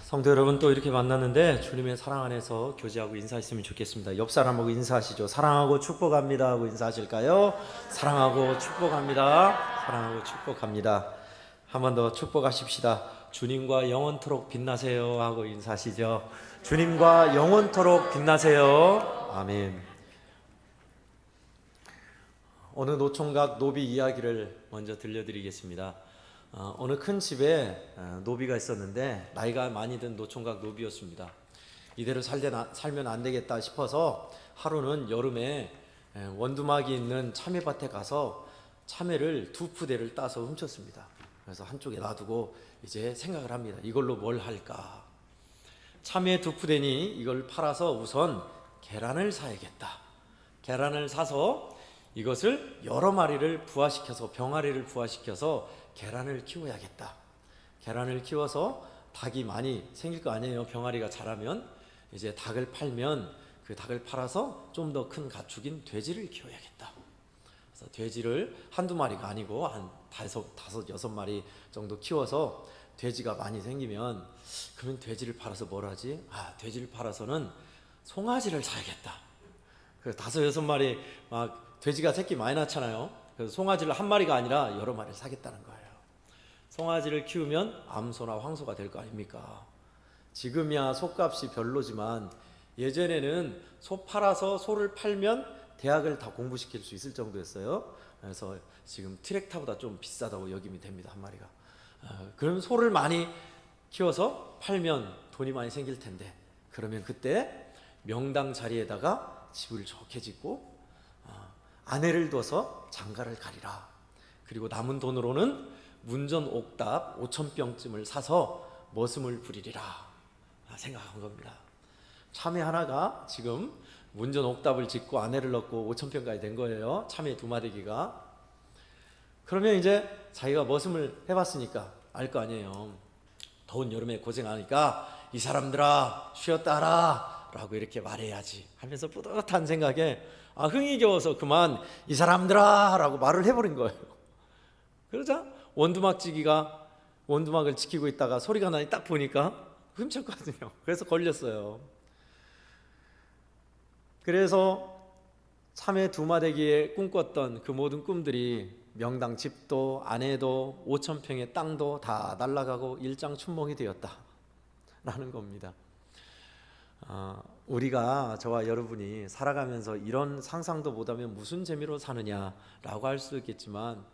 성도 여러분, 또 이렇게 만났는데 주님의 사랑 안에서 교제하고 인사했으면 좋겠습니다. 옆 사람하고 인사하시죠. 사랑하고 축복합니다 하고 인사하실까요? 사랑하고 축복합니다. 사랑하고 축복합니다. 한 번 더 축복하십시다. 주님과 영원토록 빛나세요 하고 인사하시죠. 주님과 영원토록 빛나세요. 아멘. 어느 노총각 노비 이야기를 먼저 들려드리겠습니다. 어느 큰 집에 노비가 있었는데 나이가 많이 든 노총각 노비였습니다. 이대로 살면 안 되겠다 싶어서 하루는 여름에 원두막이 있는 참외밭에 가서 참외를 2푸대를 따서 훔쳤습니다. 그래서 한쪽에 놔두고 이제 생각을 합니다. 이걸로 뭘 할까? 참외 2푸대니 이걸 팔아서 우선 계란을 사야겠다. 계란을 사서 이것을 여러 마리를 부화시켜서 병아리를 부화시켜서 계란을 키워야겠다. 계란을 키워서 닭이 많이 생길 거 아니에요. 병아리가 자라면 이제 닭을 팔면 그 닭을 팔아서 좀 더 큰 가축인 돼지를 키워야겠다. 그래서 돼지를 한두 마리가 아니고 한 다섯, 여섯 마리 정도 키워서 돼지가 많이 생기면 그러면 돼지를 팔아서 뭘 하지? 돼지를 팔아서는 송아지를 사야겠다. 그래서 5, 6마리 막 돼지가 새끼 많이 낳잖아요. 그래서 송아지를 한 마리가 아니라 여러 마리를 사겠다는 거예요. 송아지를 키우면 암소나 황소가 될 거 아닙니까? 지금이야 소값이 별로지만 예전에는 소 팔아서 소를 팔면 대학을 다 공부시킬 수 있을 정도였어요. 그래서 지금 트랙타보다 좀 비싸다고 여기면 됩니다, 한 마리가. 그럼 소를 많이 키워서 팔면 돈이 많이 생길 텐데, 그러면 그때 명당 자리에다가 집을 좋게 짓고 아내를 둬서 장가를 가리라. 그리고 남은 돈으로는 문전 옥답 5,000병쯤을 사서 머슴을 부리리라 생각한 겁니다. 참외 하나가 지금 문전 옥답을 짓고 아내를 넣고 5,000병까지 된 거예요. 참외 2마디기가. 그러면 이제 자기가 머슴을 해봤으니까 알 거 아니에요. 더운 여름에 고생하니까 이 사람들아 쉬었다 하라 라고 이렇게 말해야지 하면서 뿌듯한 생각에 흥이 겨워서 그만 이 사람들아 라고 말을 해버린 거예요. 그러자 원두막지기가 원두막을 지키고 있다가 소리가 나니 딱 보니까 훔쳤거든요. 그래서 걸렸어요. 그래서 참외 2마디기에 꿈꿨던 그 모든 꿈들이 명당 집도 아내도 5,000평의 땅도 다 날아가고 일장춘몽이 되었다라는 겁니다. 우리가 저와 여러분이 살아가면서 이런 상상도 못하면 무슨 재미로 사느냐라고 할 수도 있겠지만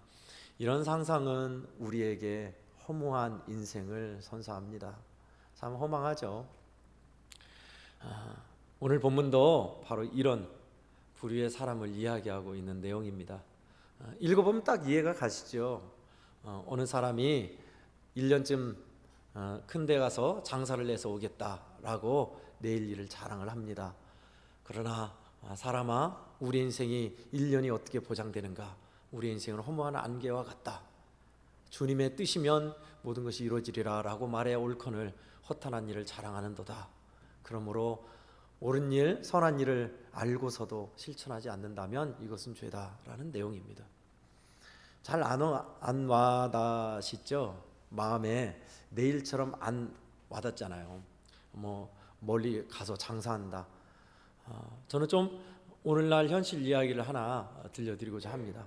이런 상상은 우리에게 허무한 인생을 선사합니다. 참 허망하죠. 오늘 본문도 바로 이런 부류의 사람을 이야기하고 있는 내용입니다. 읽어보면 딱 이해가 가시죠. 어느 사람이 1년쯤 큰 데 가서 장사를 해서 오겠다라고 내일 일을 자랑을 합니다. 그러나 사람아, 우리 인생이 1년이 어떻게 보장되는가? 우리 인생은 허무한 안개와 같다. 주님의 뜻이면 모든 것이 이루어지리라 라고 말해야 옳거늘 허탄한 일을 자랑하는도다. 그러므로 옳은 일, 선한 일을 알고서도 실천하지 않는다면 이것은 죄다라는 내용입니다. 잘 안 와닿으시죠? 마음에 내일처럼 안 와닿잖아요. 멀리 가서 장사한다. 저는 좀 오늘날 현실 이야기를 하나 들려드리고자 합니다.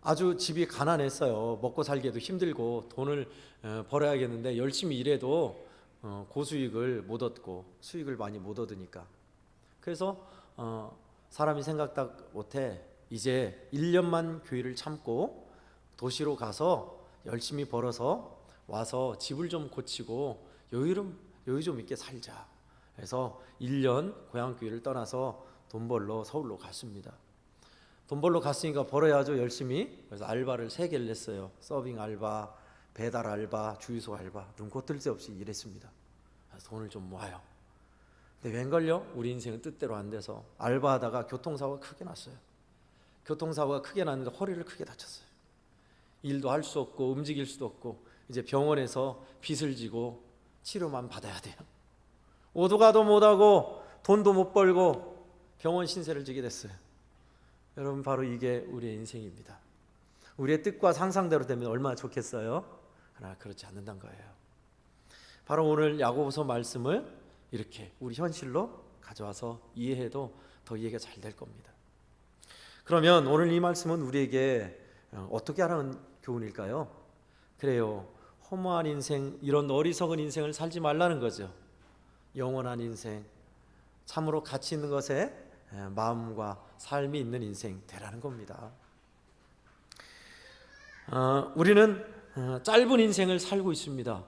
아주 집이 가난했어요. 먹고 살기에도 힘들고 돈을 벌어야겠는데 열심히 일해도 고수익을 못 얻고 수익을 많이 못 얻으니까. 그래서 사람이 생각도 못해 이제 1년만 교회를 참고 도시로 가서 열심히 벌어서 와서 집을 좀 고치고 여유 좀 있게 살자. 그래서 1년 고향교회를 떠나서 돈 벌러 서울로 갔습니다. 돈 벌러 갔으니까 벌어야죠, 열심히. 그래서 알바를 3개를 냈어요. 서빙 알바, 배달 알바, 주유소 알바. 눈코 뜰 새 없이 일했습니다. 그래서 돈을 좀 모아요. 근데 웬걸요? 우리 인생은 뜻대로 안 돼서 알바하다가 교통사고가 크게 났어요. 교통사고가 크게 났는데 허리를 크게 다쳤어요. 일도 할 수 없고 움직일 수도 없고 이제 병원에서 빚을 지고 치료만 받아야 돼요. 오도 가도 못하고 돈도 못 벌고 병원 신세를 지게 됐어요. 여러분, 바로 이게 우리의 인생입니다. 우리의 뜻과 상상대로 되면 얼마나 좋겠어요? 그러나 그렇지 않는다는 거예요. 바로 오늘 야고보서 말씀을 이렇게 우리 현실로 가져와서 이해해도 더 이해가 잘 될 겁니다. 그러면 오늘 이 말씀은 우리에게 어떻게 하라는 교훈일까요? 그래요. 허무한 인생, 이런 어리석은 인생을 살지 말라는 거죠. 영원한 인생, 참으로 가치 있는 것에 마음과 삶이 있는 인생 되라는 겁니다. 우리는 짧은 인생을 살고 있습니다.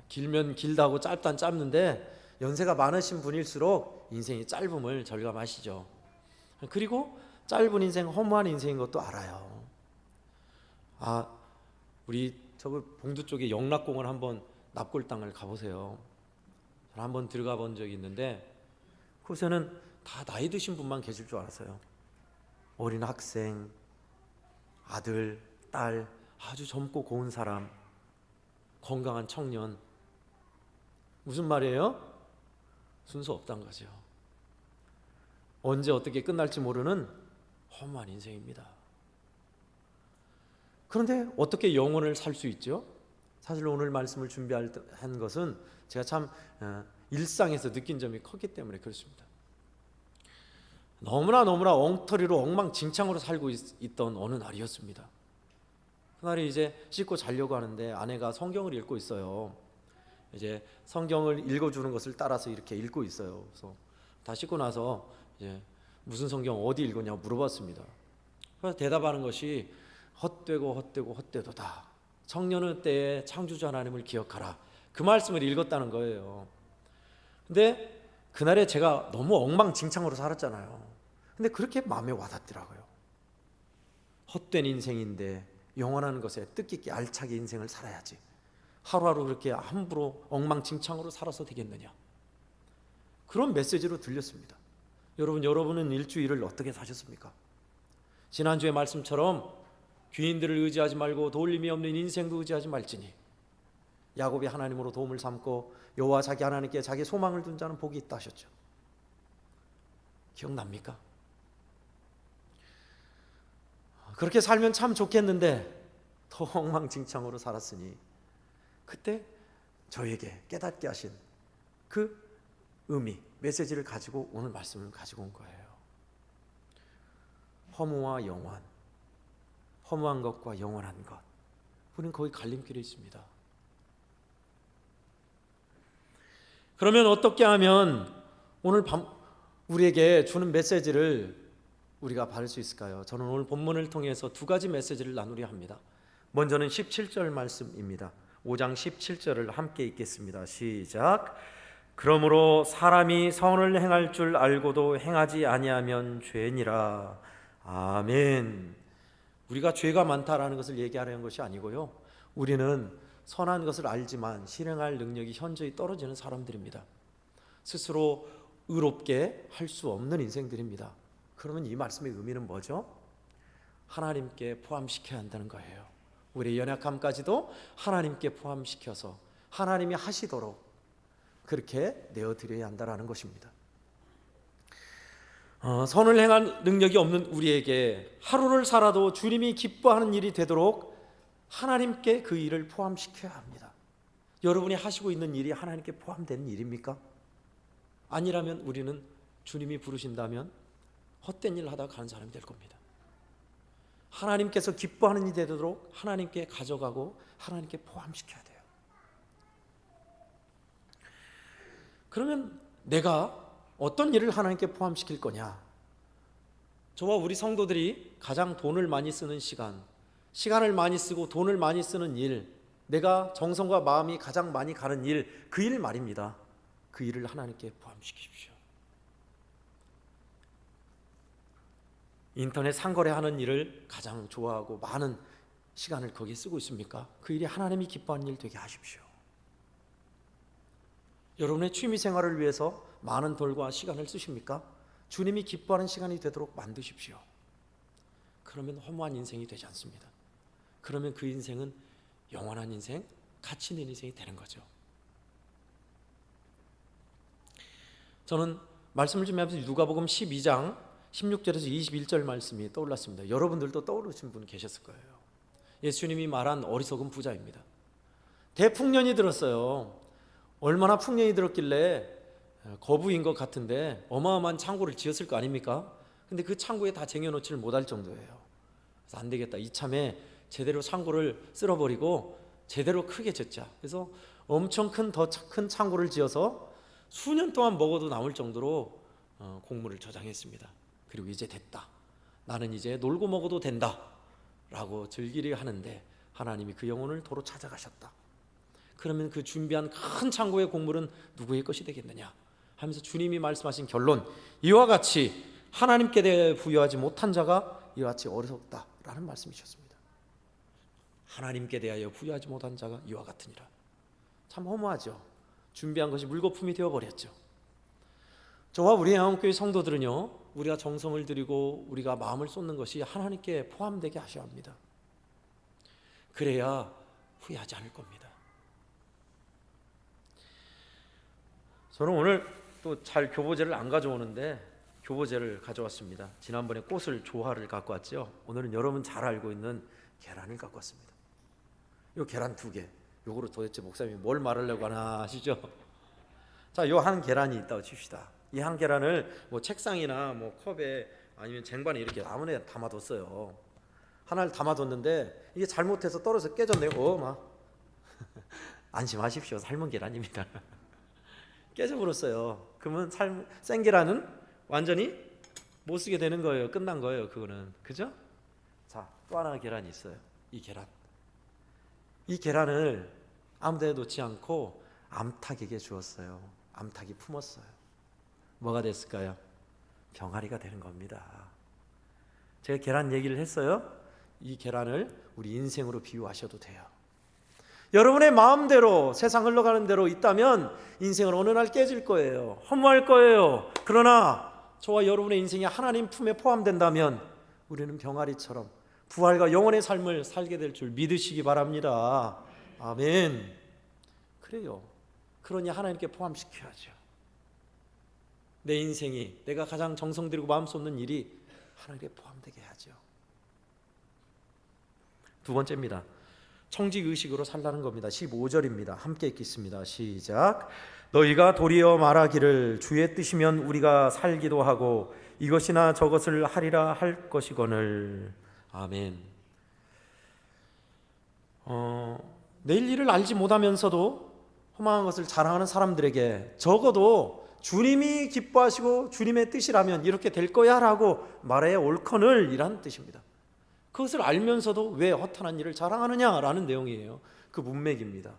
길면 길다고 짧단 짧는데 연세가 많으신 분일수록 인생이 짧음을 절감하시죠. 그리고 짧은 인생, 허무한 인생인 것도 알아요. 우리 저기 봉두 쪽에 영락공원 한번 납골당을 가보세요. 저는 한번 들어가 본 적이 있는데 그곳에는 다 나이 드신 분만 계실 줄 알았어요. 어린 학생, 아들, 딸, 아주 젊고 고운 사람, 건강한 청년. 무슨 말이에요? 순서 없다는 거죠. 언제 어떻게 끝날지 모르는 험한 인생입니다. 그런데 어떻게 영혼을 살 수 있죠? 사실 오늘 말씀을 준비한 것은 제가 참 일상에서 느낀 점이 컸기 때문에 그렇습니다. 너무나 엉터리로 엉망진창으로 살고 있던 어느 날이었습니다. 그날이 이제 씻고 자려고 하는데 아내가 성경을 읽고 있어요. 이제 성경을 읽어주는 것을 따라서 이렇게 읽고 있어요. 그래서 다 씻고 나서 이제 무슨 성경 어디 읽었냐고 물어봤습니다. 그래서 대답하는 것이 헛되도다. 청년의 때에 창조주 하나님을 기억하라. 그 말씀을 읽었다는 거예요. 근데 그날에 제가 너무 엉망진창으로 살았잖아요. 근데 그렇게 마음에 와닿더라고요. 헛된 인생인데 영원한 것에 뜻깊게 알차게 인생을 살아야지. 하루하루 그렇게 함부로 엉망진창으로 살아서 되겠느냐. 그런 메시지로 들렸습니다. 여러분은 일주일을 어떻게 사셨습니까? 지난주의 말씀처럼 귀인들을 의지하지 말고 도울림이 없는 인생도 의지하지 말지니 야곱이 하나님으로 도움을 삼고 여호와 자기 하나님께 자기 소망을 둔 자는 복이 있다 하셨죠. 기억납니까? 그렇게 살면 참 좋겠는데 더 엉망진창으로 살았으니 그때 저에게 깨닫게 하신 그 의미, 메시지를 가지고 오늘 말씀을 가지고 온 거예요. 허무와 영원, 허무한 것과 영원한 것, 우리는 거기 갈림길에 있습니다. 그러면 어떻게 하면 오늘 밤 우리에게 주는 메시지를 우리가 받을 수 있을까요? 저는 오늘 본문을 통해서 두 가지 메시지를 나누려 합니다. 먼저는 17절 말씀입니다. 5장 17절을 함께 읽겠습니다. 시작. 그러므로 사람이 선을 행할 줄 알고도 행하지 아니하면 죄니라. 아멘. 우리가 죄가 많다라는 것을 얘기하려는 것이 아니고요. 우리는 선한 것을 알지만 실행할 능력이 현저히 떨어지는 사람들입니다. 스스로 의롭게 할 수 없는 인생들입니다. 그러면 이 말씀의 의미는 뭐죠? 하나님께 포함시켜야 한다는 거예요. 우리의 연약함까지도 하나님께 포함시켜서 하나님이 하시도록 그렇게 내어드려야 한다는 것입니다. 선을 행할 능력이 없는 우리에게 하루를 살아도 주님이 기뻐하는 일이 되도록 하나님께 그 일을 포함시켜야 합니다. 여러분이 하시고 있는 일이 하나님께 포함되는 일입니까? 아니라면 우리는 주님이 부르신다면 헛된 일을 하다가 가는 사람이 될 겁니다. 하나님께서 기뻐하는 일이 되도록 하나님께 가져가고 하나님께 포함시켜야 돼요. 그러면 내가 어떤 일을 하나님께 포함시킬 거냐? 저와 우리 성도들이 가장 돈을 많이 쓰는 시간을 많이 쓰고 돈을 많이 쓰는 일, 내가 정성과 마음이 가장 많이 가는 일, 그 일 말입니다. 그 일을 하나님께 포함시키십시오. 인터넷 상거래하는 일을 가장 좋아하고 많은 시간을 거기에 쓰고 있습니까? 그 일이 하나님이 기뻐하는 일 되게 하십시오. 여러분의 취미 생활을 위해서 많은 돈과 시간을 쓰십니까? 주님이 기뻐하는 시간이 되도록 만드십시오. 그러면 허무한 인생이 되지 않습니다. 그러면 그 인생은 영원한 인생, 가치 있는 인생이 되는 거죠. 저는 말씀을 준비하면서 누가복음 12장 16절에서 21절 말씀이 떠올랐습니다. 여러분들도 떠오르신 분 계셨을 거예요. 예수님이 말한 어리석은 부자입니다. 대풍년이 들었어요. 얼마나 풍년이 들었길래 거부인 것 같은데 어마어마한 창고를 지었을 거 아닙니까? 근데 그 창고에 다 쟁여놓지를 못할 정도예요. 그래서 안 되겠다. 이참에 제대로 창고를 쓸어버리고 제대로 크게 짓자. 그래서 엄청 더 큰 창고를 지어서 수년 동안 먹어도 남을 정도로 곡물을 저장했습니다. 그리고 이제 됐다. 나는 이제 놀고 먹어도 된다. 라고 즐기려 하는데 하나님이 그 영혼을 도로 찾아가셨다. 그러면 그 준비한 큰 창고의 곡물은 누구의 것이 되겠느냐 하면서 주님이 말씀하신 결론, 이와 같이 하나님께 대해 부여하지 못한 자가 이와 같이 어리석다라는 말씀이셨습니다. 하나님께 대하여 부여하지 못한 자가 이와 같으니라. 참 허무하죠. 준비한 것이 물거품이 되어버렸죠. 저와 우리 양원교회 성도들은요, 우리가 정성을 들이고 우리가 마음을 쏟는 것이 하나님께 포함되게 하셔야 합니다. 그래야 후회하지 않을 겁니다. 저는 오늘 또 잘 교보제를 안 가져오는데 교보제를 가져왔습니다. 지난번에 꽃을 조화를 갖고 왔죠. 오늘은 여러분 잘 알고 있는 계란을 갖고 왔습니다. 요 계란 2개. 요거로 도대체 목사님이 뭘 말하려고 하나 아시죠? 자, 요 한 계란이 있다고 칩시다. 이 한 계란을 뭐 책상이나 뭐 컵에 아니면 쟁반에 이렇게 아무나 담아뒀어요. 하나를 담아뒀는데 이게 잘못해서 떨어져서 깨졌네요. 막 안심하십시오. 삶은 계란입니다. 깨져버렸어요. 그러면 생 계란은 완전히 못 쓰게 되는 거예요. 끝난 거예요. 그거는. 그죠? 자, 또 하나 계란이 있어요. 이 계란을 아무 데나 놓지 않고 암탉에게 주었어요. 암탉이 품었어요. 뭐가 됐을까요? 병아리가 되는 겁니다. 제가 계란 얘기를 했어요. 이 계란을 우리 인생으로 비유하셔도 돼요. 여러분의 마음대로 세상 흘러가는 대로 있다면 인생은 어느 날 깨질 거예요. 허무할 거예요. 그러나 저와 여러분의 인생이 하나님 품에 포함된다면 우리는 병아리처럼 부활과 영원의 삶을 살게 될 줄 믿으시기 바랍니다. 아멘. 그래요. 그러니 하나님께 포함시켜야죠. 내 인생이 내가 가장 정성 들이고 마음 쏟는 일이 하나님께 포함되게 해야죠. 2번째입니다. 청직의식으로 살라는 겁니다. 15절입니다. 함께 읽겠습니다. 시작. 너희가 도리어 말하기를 주의 뜻이면 우리가 살기도 하고 이것이나 저것을 하리라 할 것이거늘. 아멘. 내일 일을 알지 못하면서도 허망한 것을 자랑하는 사람들에게 적어도 주님이 기뻐하시고 주님의 뜻이라면 이렇게 될 거야 라고 말해야 옳거늘 이란 뜻입니다. 그것을 알면서도 왜 허탄한 일을 자랑하느냐라는 내용이에요. 그 문맥입니다.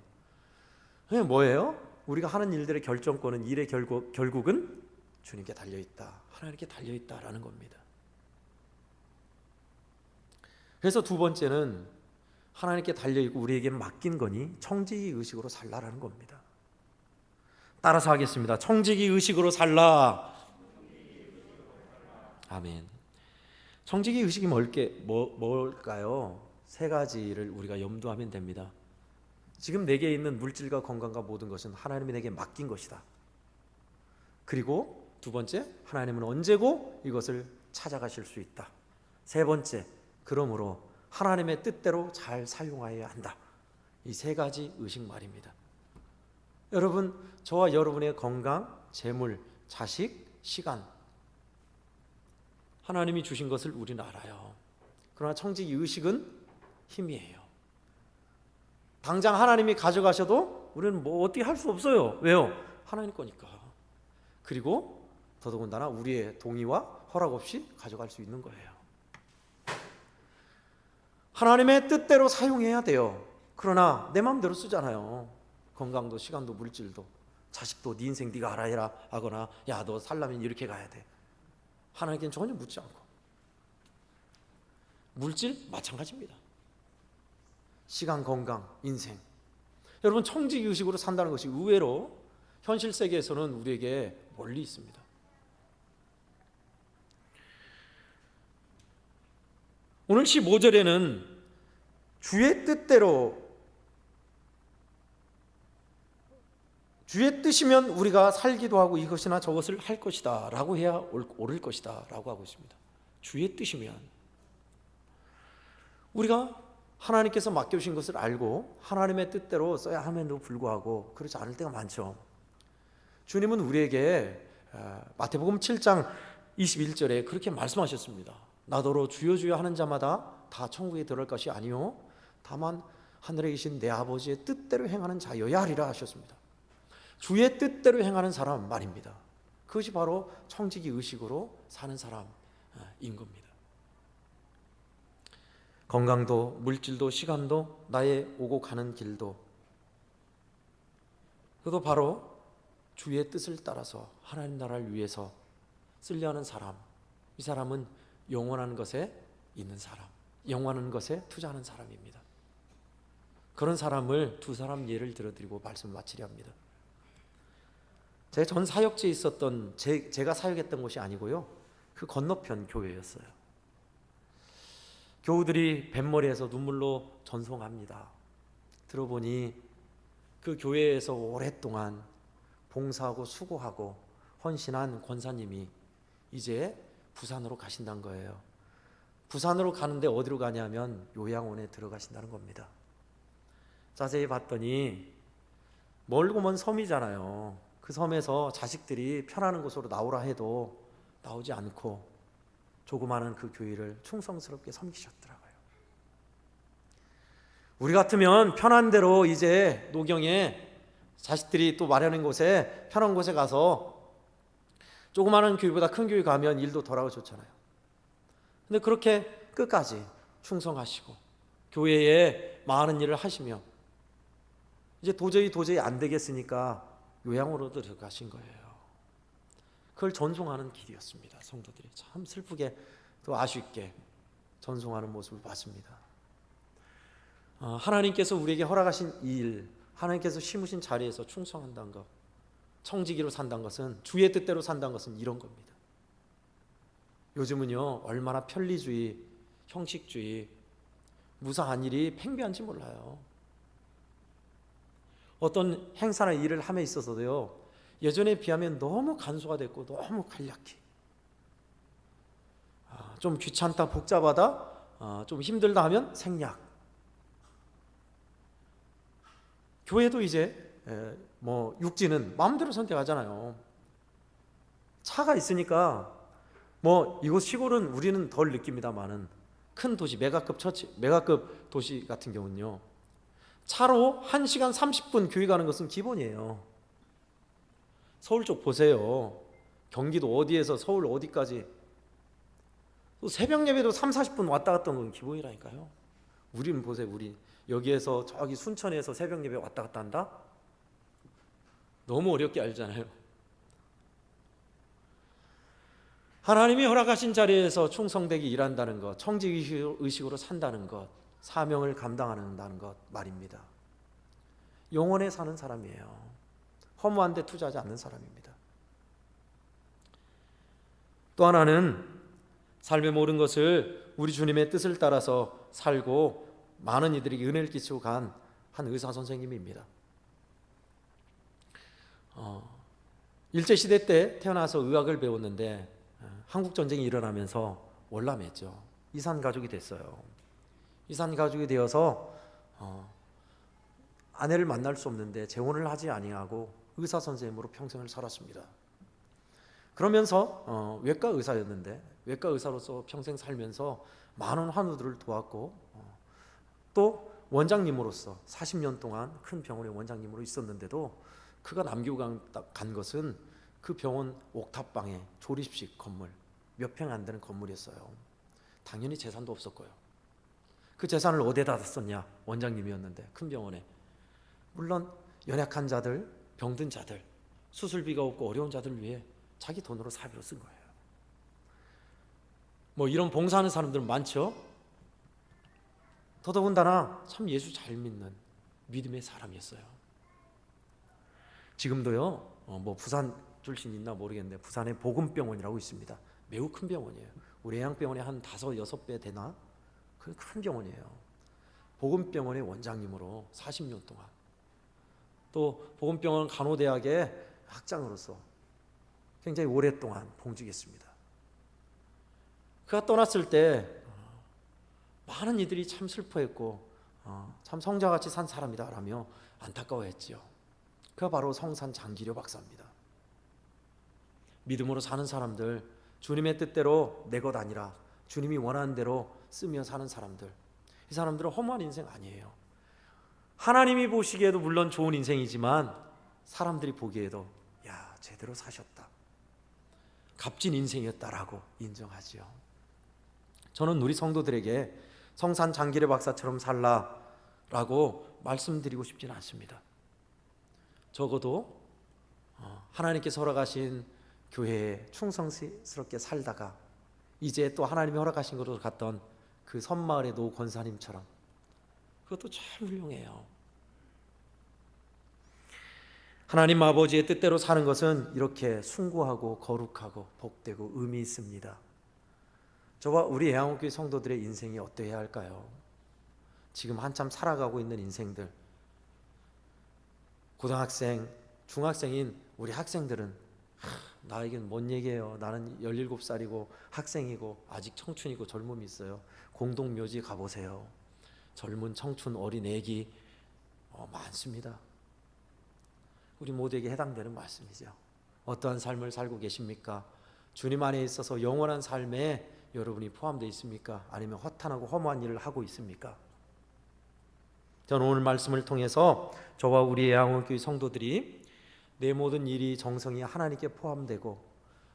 그게 뭐예요? 우리가 하는 일들의 결정권은 일의 결국은 주님께 달려있다, 하나님께 달려있다라는 겁니다. 그래서 2번째는 하나님께 달려있고 우리에게 맡긴 거니 청지기의식으로 살라라는 겁니다. 따라서 하겠습니다. 청지기의식으로 살라. 아멘. 청지기의식이 뭘까요? 3가지를 우리가 염두하면 됩니다. 지금 내게 있는 물질과 건강과 모든 것은 하나님이 내게 맡긴 것이다. 그리고 2번째, 하나님은 언제고 이것을 찾아가실 수 있다. 3번째, 그러므로 하나님의 뜻대로 잘 사용하여야 한다. 이 3가지 의식 말입니다. 여러분, 저와 여러분의 건강, 재물, 자식, 시간, 하나님이 주신 것을 우리는 알아요. 그러나 청지기의식은 힘이에요. 당장 하나님이 가져가셔도 우리는 뭐 어떻게 할 수 없어요. 왜요? 하나님 거니까. 그리고 더더군다나 우리의 동의와 허락 없이 가져갈 수 있는 거예요. 하나님의 뜻대로 사용해야 돼요. 그러나 내 마음대로 쓰잖아요. 건강도 시간도 물질도 자식도 네 인생 네가 알아야 하거나 야 너 살려면 이렇게 가야 돼. 하나님께는 전혀 묻지 않고. 물질 마찬가지입니다. 시간, 건강, 인생. 여러분 청지기의식으로 산다는 것이 의외로 현실 세계에서는 우리에게 멀리 있습니다. 오늘 15절에는 주의 뜻대로 주의 뜻이면 우리가 살기도 하고 이것이나 저것을 할 것이다 라고 해야 옳을 것이다 라고 하고 있습니다. 주의 뜻이면 우리가 하나님께서 맡겨주신 것을 알고 하나님의 뜻대로 써야 함에도 불구하고 그렇지 않을 때가 많죠. 주님은 우리에게 마태복음 7장 21절에 그렇게 말씀하셨습니다. 나더러 주여 주여 하는 자마다 다 천국에 들어갈 것이 아니요 다만 하늘에 계신 내 아버지의 뜻대로 행하는 자여야 하리라 하셨습니다. 주의 뜻대로 행하는 사람 말입니다. 그것이 바로 청지기 의식으로 사는 사람인 겁니다. 건강도 물질도 시간도 나의 오고 가는 길도 그것도 바로 주의 뜻을 따라서 하나님 나라를 위해서 쓰려 하는 사람, 이 사람은 영원한 것에 있는 사람, 영원한 것에 투자하는 사람입니다. 그런 사람을 두 사람 예를 들어드리고 말씀을 마치려 합니다. 제 전 사역지에 있었던 제가 사역했던 곳이 아니고요, 그 건너편 교회였어요. 교우들이 뱃머리에서 눈물로 전송합니다. 들어보니 그 교회에서 오랫동안 봉사하고 수고하고 헌신한 권사님이 이제 부산으로 가신다는 거예요. 부산으로 가는데 어디로 가냐면 요양원에 들어가신다는 겁니다. 자세히 봤더니 멀고 먼 섬이잖아요. 그 섬에서 자식들이 편하는 곳으로 나오라 해도 나오지 않고 조그마한 그 교회를 충성스럽게 섬기셨더라고요. 우리 같으면 편한 대로 이제 노경에 자식들이 또 마련한 곳에 편한 곳에 가서 조그마한 교회보다 큰 교회 가면 일도 덜하고 좋잖아요. 근데 그렇게 끝까지 충성하시고 교회에 많은 일을 하시며 이제 도저히 안 되겠으니까 요양으로 들어가신 거예요. 그걸 전송하는 길이었습니다. 성도들이 참 슬프게 또 아쉽게 전송하는 모습을 봤습니다. 하나님께서 우리에게 허락하신 이 일, 하나님께서 심으신 자리에서 충성한다는 것, 청지기로 산다는 것은, 주의 뜻대로 산다는 것은 이런 겁니다. 요즘은요 얼마나 편리주의, 형식주의, 무사한 일이 팽배한지 몰라요. 어떤 행사나 일을 함에 있어서도요 예전에 비하면 너무 간소화됐고 너무 간략히, 좀 귀찮다 복잡하다 좀 힘들다 하면 생략. 교회도 이제 뭐 육지는 마음대로 선택하잖아요. 차가 있으니까 뭐 이곳 시골은 우리는 덜 느낍니다만은 큰 도시 메가급 도시 같은 경우는요 차로 1시간 30분 교회 가는 것은 기본이에요. 서울 쪽 보세요. 경기도 어디에서 서울 어디까지 또 새벽 예배도 30-40분 왔다 갔다 하는 건 기본이라니까요. 우리는 보세요. 우리 여기에서 저기 순천에서 새벽 예배 왔다 갔다 한다? 너무 어렵게 알잖아요. 하나님이 허락하신 자리에서 충성되게 일한다는 것, 청지의식으로 산다는 것, 사명을 감당한다는 것 말입니다. 영원에 사는 사람이에요. 허무한 데 투자하지 않는 사람입니다. 또 하나는 삶의 모든 것을 우리 주님의 뜻을 따라서 살고 많은 이들에게 은혜를 끼치고 간 한 의사 선생님입니다. 일제시대 때 태어나서 의학을 배웠는데 한국전쟁이 일어나면서 월남했죠. 이산가족이 됐어요. 이산가족이 되어서 아내를 만날 수 없는데 재혼을 하지 아니하고 의사 선생님으로 평생을 살았습니다. 그러면서 외과 의사였는데 외과 의사로서 평생 살면서 많은 환우들을 도왔고 또 원장님으로서 40년 동안 큰 병원의 원장님으로 있었는데도 그가 남기고 간 것은 그 병원 옥탑방에 조립식 건물 몇 평 안 되는 건물이었어요. 당연히 재산도 없었고요. 그 재산을 어디에다 썼냐? 원장님이었는데 큰 병원에. 물론 연약한 자들, 병든 자들, 수술비가 없고 어려운 자들을 위해 자기 돈으로 사비로 쓴 거예요. 뭐 이런 봉사하는 사람들은 많죠. 더더군다나 참 예수 잘 믿는 믿음의 사람이었어요. 지금도요 뭐 부산 출신 있나 모르겠는데 부산에 복음병원이라고 있습니다. 매우 큰 병원이에요. 우리 애양병원의 한 5-6배 되나? 그 큰 병원이에요. 복음병원의 원장님으로 40년 동안, 또 복음병원 간호대학의 학장으로서 굉장히 오랫동안 봉직했습니다. 그가 떠났을 때 많은 이들이 참 슬퍼했고 참 성자같이 산 사람이다라며 안타까워했지요. 그가 바로 성산 장기려 박사입니다. 믿음으로 사는 사람들, 주님의 뜻대로 내 것 아니라 주님이 원하는 대로 쓰며 사는 사람들, 이 사람들은 허무한 인생 아니에요. 하나님이 보시기에도 물론 좋은 인생이지만 사람들이 보기에도 야, 제대로 사셨다, 값진 인생이었다라고 인정하지요. 저는 우리 성도들에게 성산 장기려 박사처럼 살라라고 말씀드리고 싶지는 않습니다. 적어도 하나님께서 허락하신 교회에 충성스럽게 살다가 이제 또 하나님이 허락하신 곳으로 갔던 그 섬마을의 노 권사님처럼, 그것도 참 훌륭해요. 하나님 아버지의 뜻대로 사는 것은 이렇게 숭고하고 거룩하고 복되고 의미 있습니다. 저와 우리 애양원교회 성도들의 인생이 어떠해야 할까요? 지금 한참 살아가고 있는 인생들, 고등학생, 중학생인 우리 학생들은 나에겐 뭔 얘기예요. 나는 17살이고 학생이고 아직 청춘이고 젊음이 있어요. 공동묘지 가보세요. 젊은 청춘 어린 애기 많습니다. 우리 모두에게 해당되는 말씀이죠. 어떠한 삶을 살고 계십니까? 주님 안에 있어서 영원한 삶에 여러분이 포함되어 있습니까? 아니면 허탄하고 허무한 일을 하고 있습니까? 저는 오늘 말씀을 통해서 저와 우리 애양원교회 성도들이 내 모든 일이 정성이 하나님께 포함되고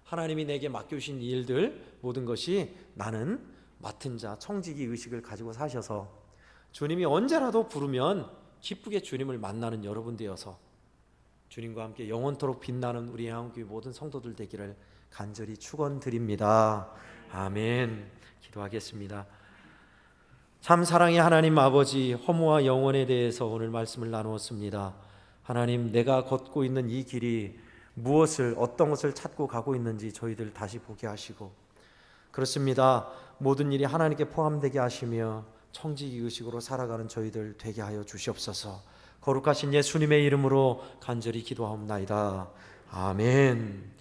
하나님이 내게 맡겨주신 일들 모든 것이 나는 맡은 자 청지기 의식을 가지고 사셔서 주님이 언제라도 부르면 기쁘게 주님을 만나는 여러분 되어서 주님과 함께 영원토록 빛나는 우리 애양원교회 모든 성도들 되기를 간절히 축원드립니다. 아멘. 기도하겠습니다. 참 사랑의 하나님 아버지, 허무와 영원에 대해서 오늘 말씀을 나누었습니다. 하나님, 내가 걷고 있는 이 길이 무엇을, 어떤 것을 찾고 가고 있는지 저희들 다시 보게 하시고, 그렇습니다, 모든 일이 하나님께 포함되게 하시며 청지기 의식으로 살아가는 저희들 되게 하여 주시옵소서. 거룩하신 예수님의 이름으로 간절히 기도하옵나이다. 아멘.